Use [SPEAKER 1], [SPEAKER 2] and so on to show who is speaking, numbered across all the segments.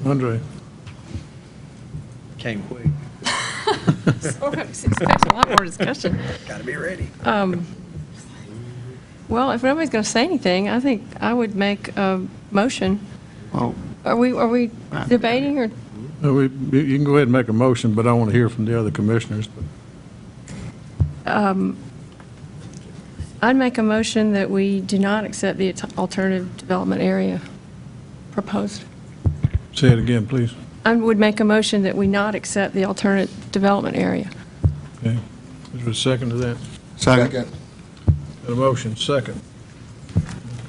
[SPEAKER 1] Andre?
[SPEAKER 2] Came quick.
[SPEAKER 3] Sort of expecting a lot more discussion.
[SPEAKER 2] Got to be ready.
[SPEAKER 3] Well, if nobody's going to say anything, I think I would make a motion.
[SPEAKER 4] Well,
[SPEAKER 3] Are we debating or?
[SPEAKER 1] No, you can go ahead and make a motion, but I want to hear from the other commissioners.
[SPEAKER 3] I'd make a motion that we do not accept the alternative development area proposed.
[SPEAKER 1] Say it again, please.
[SPEAKER 3] I would make a motion that we not accept the alternate development area.
[SPEAKER 1] Okay. Is there a second to that?
[SPEAKER 4] second.
[SPEAKER 1] Got a motion, second.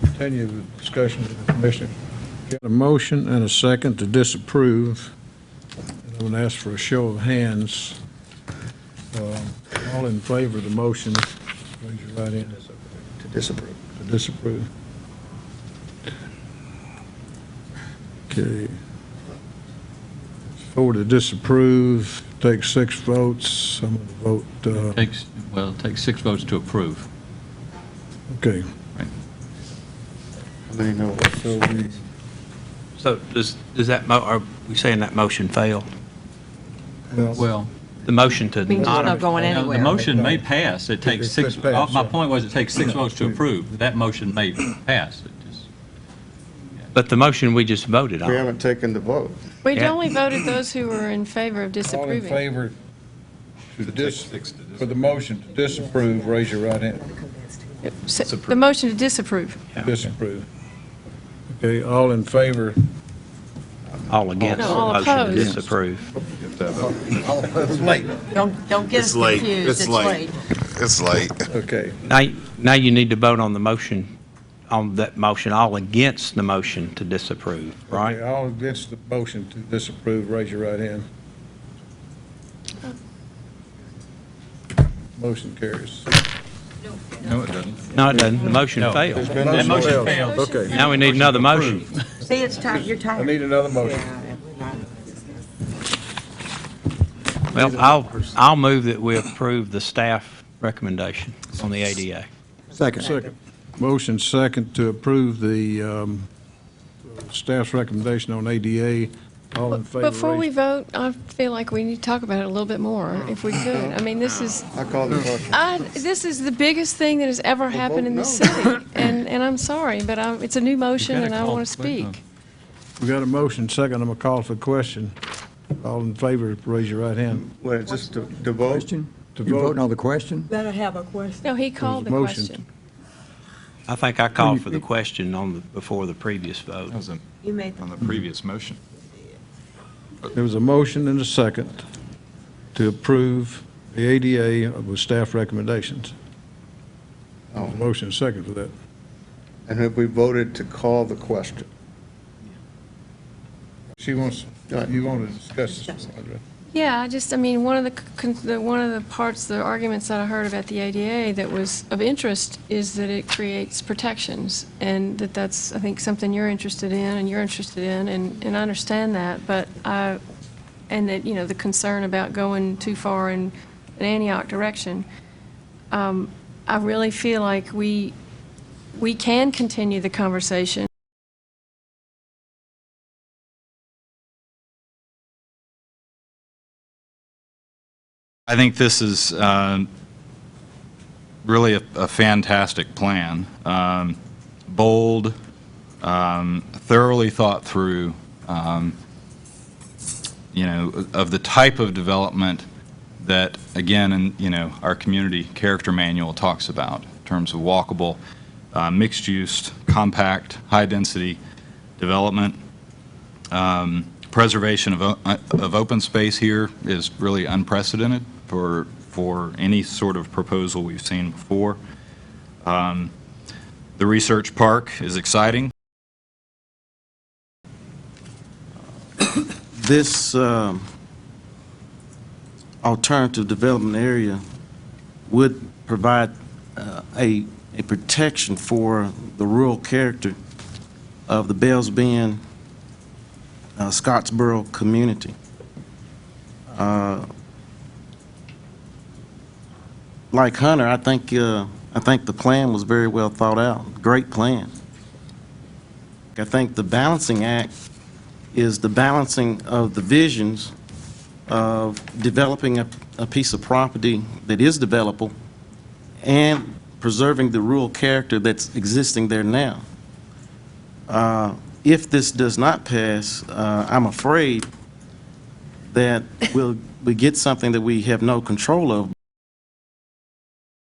[SPEAKER 1] Continue the discussion with the commissioner. Got a motion and a second to disapprove. And I'm going to ask for a show of hands. All in favor of the motion, raise your right hand.
[SPEAKER 2] To disapprove.
[SPEAKER 1] To disapprove. Okay. 4 to disapprove, takes 6 votes. I'm going to vote,
[SPEAKER 5] It takes 6 votes to approve.
[SPEAKER 1] okay.
[SPEAKER 4] How many no?
[SPEAKER 1] So we,
[SPEAKER 2] So does that, are we saying that motion failed?
[SPEAKER 5] Well,
[SPEAKER 2] The motion to
[SPEAKER 3] Means it's
[SPEAKER 2] not,
[SPEAKER 3] not going
[SPEAKER 5] the
[SPEAKER 3] anywhere.
[SPEAKER 5] motion may pass. It takes
[SPEAKER 1] It's
[SPEAKER 5] 6,
[SPEAKER 1] passed,
[SPEAKER 5] my
[SPEAKER 1] yeah.
[SPEAKER 5] point was it takes 6 votes to approve. That motion may pass. It just,
[SPEAKER 2] but the motion we just voted
[SPEAKER 4] We
[SPEAKER 2] on.
[SPEAKER 4] haven't taken the vote.
[SPEAKER 3] We
[SPEAKER 2] Yeah.
[SPEAKER 3] only voted those who were in favor of
[SPEAKER 1] all in
[SPEAKER 3] disapproving.
[SPEAKER 1] favor for the motion to disapprove, raise your right hand.
[SPEAKER 3] The motion to disapprove.
[SPEAKER 1] Disapprove. Okay, all in favor,
[SPEAKER 2] All against the
[SPEAKER 3] No, all
[SPEAKER 2] motion to
[SPEAKER 3] opposed.
[SPEAKER 2] disapprove.
[SPEAKER 6] Don't get us
[SPEAKER 7] It's late.
[SPEAKER 6] confused.
[SPEAKER 7] It's late. It's late.
[SPEAKER 1] okay.
[SPEAKER 2] Now you need to vote on the motion, on that motion, all against the motion to disapprove, right?
[SPEAKER 1] Okay, all against the motion to disapprove, raise your right hand. Motion carries.
[SPEAKER 5] no, it doesn't.
[SPEAKER 2] No, it doesn't. The motion failed.
[SPEAKER 5] That motion failed.
[SPEAKER 1] Okay,
[SPEAKER 2] Now we need another motion.
[SPEAKER 6] See, it's tired, you're
[SPEAKER 1] I
[SPEAKER 6] tired.
[SPEAKER 1] need another motion.
[SPEAKER 2] Well, I'll move that we approve the staff recommendation on the ADA.
[SPEAKER 1] Second. Motion second to approve the staff's recommendation on ADA. All in favor,
[SPEAKER 3] Before we
[SPEAKER 1] raise.
[SPEAKER 3] vote, I feel like we need to talk about it a little bit more, if we could. I mean, this is,
[SPEAKER 4] I call the question.
[SPEAKER 3] this is the biggest thing that has ever happened in the city. And I'm sorry, but it's a new motion
[SPEAKER 5] gotta
[SPEAKER 3] and I
[SPEAKER 5] call
[SPEAKER 3] want to
[SPEAKER 5] the question.
[SPEAKER 3] speak.
[SPEAKER 1] We got a motion second. I'm going to call for a question. All in favor, raise your right hand.
[SPEAKER 4] What, just to vote?
[SPEAKER 8] Question?
[SPEAKER 1] To
[SPEAKER 8] You
[SPEAKER 1] vote.
[SPEAKER 8] voting on the question?
[SPEAKER 6] Better have a question.
[SPEAKER 3] No, he called the
[SPEAKER 1] There was a motion.
[SPEAKER 3] question.
[SPEAKER 2] I think I called for the question before the previous vote.
[SPEAKER 5] That was
[SPEAKER 6] You made
[SPEAKER 5] on the previous motion.
[SPEAKER 1] There was a motion and a second to approve the ADA with staff recommendations.
[SPEAKER 4] Oh.
[SPEAKER 1] Motion and second for that.
[SPEAKER 4] And have we voted to call the question?
[SPEAKER 1] She wants, you want to discuss this, Audrey?
[SPEAKER 3] Yeah, I mean, one of the parts, the arguments that I heard about the ADA that was of interest is that it creates protections, and that's, I think, something you're interested in, and you're interested in, and I understand that, but and that, the concern about going too far in an Antioch direction. I really feel like we can continue the conversation.
[SPEAKER 9] I think this is really a fantastic plan. Bold, thoroughly thought through, of the type of development that, again, our community character manual talks about in terms of walkable, mixed-use, compact, high-density development. Preservation of open space here is really unprecedented for any sort of proposal we've seen before. The research park is exciting.
[SPEAKER 4] This alternative development area would provide a protection for the rural character of the Bells Bend, Scottsboro community. Like Hunter, I think the plan was very well thought out. Great plan. I think the balancing act is the balancing of the visions of developing a piece of property that is developable and preserving the rural character that's existing there now. If this does not pass, I'm afraid that we get something that we have no control of.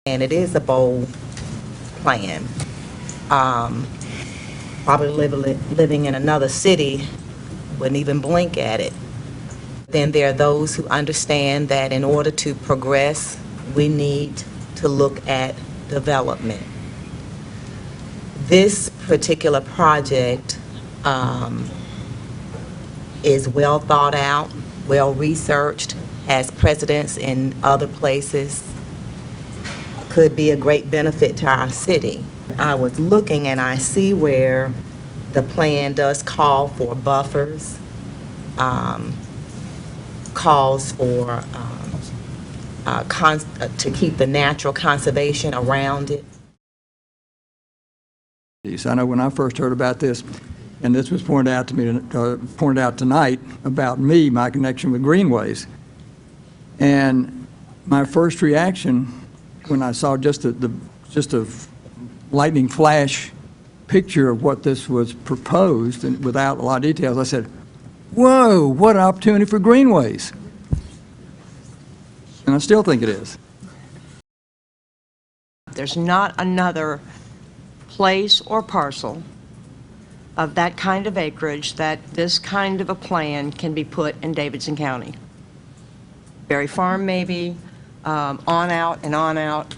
[SPEAKER 6] And it is a bold plan. Probably living in another city wouldn't even blink at it. Then there are those who understand that in order to progress, we need to look at development. This particular project is well thought out, well researched, has precedents in other places, could be a great benefit to our city. I was looking and I see where the plan does call for buffers, calls for to keep the natural conservation around it.
[SPEAKER 8] I know when I first heard about this, and this was pointed out to me, pointed out tonight about me, my connection with greenways, and my first reaction when I saw just a lightning flash picture of what this was proposed, and without a lot of details, I said, "Whoa! What an opportunity for greenways!" And I still think it is.
[SPEAKER 10] There's not another place or parcel of that kind of acreage that this kind of a plan can be put in Davidson County. Berry Farm maybe, on out and on out,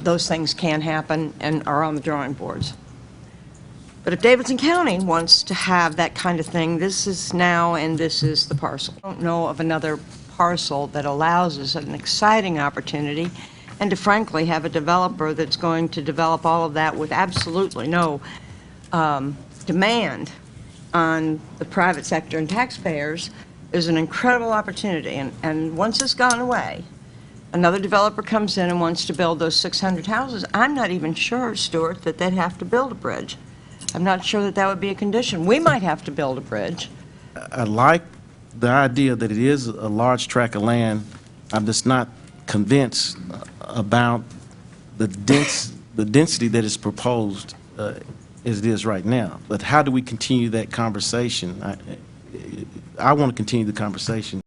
[SPEAKER 10] those things can happen and are on the drawing boards. But if Davidson County wants to have that kind of thing, this is now and this is the parcel. I don't know of another parcel that allows us an exciting opportunity and to frankly have a developer that's going to develop all of that with absolutely no demand on the private sector and taxpayers is an incredible opportunity. And once it's gone away, another developer comes in and wants to build those 600 houses. I'm not even sure, Stuart, that they'd have to build a bridge. I'm not sure that that would be a condition. We might have to build a bridge.
[SPEAKER 4] I like the idea that it is a large tract of land. I'm just not convinced about the density that is proposed as it is right now. But how do we continue that conversation? I want to continue the conversation.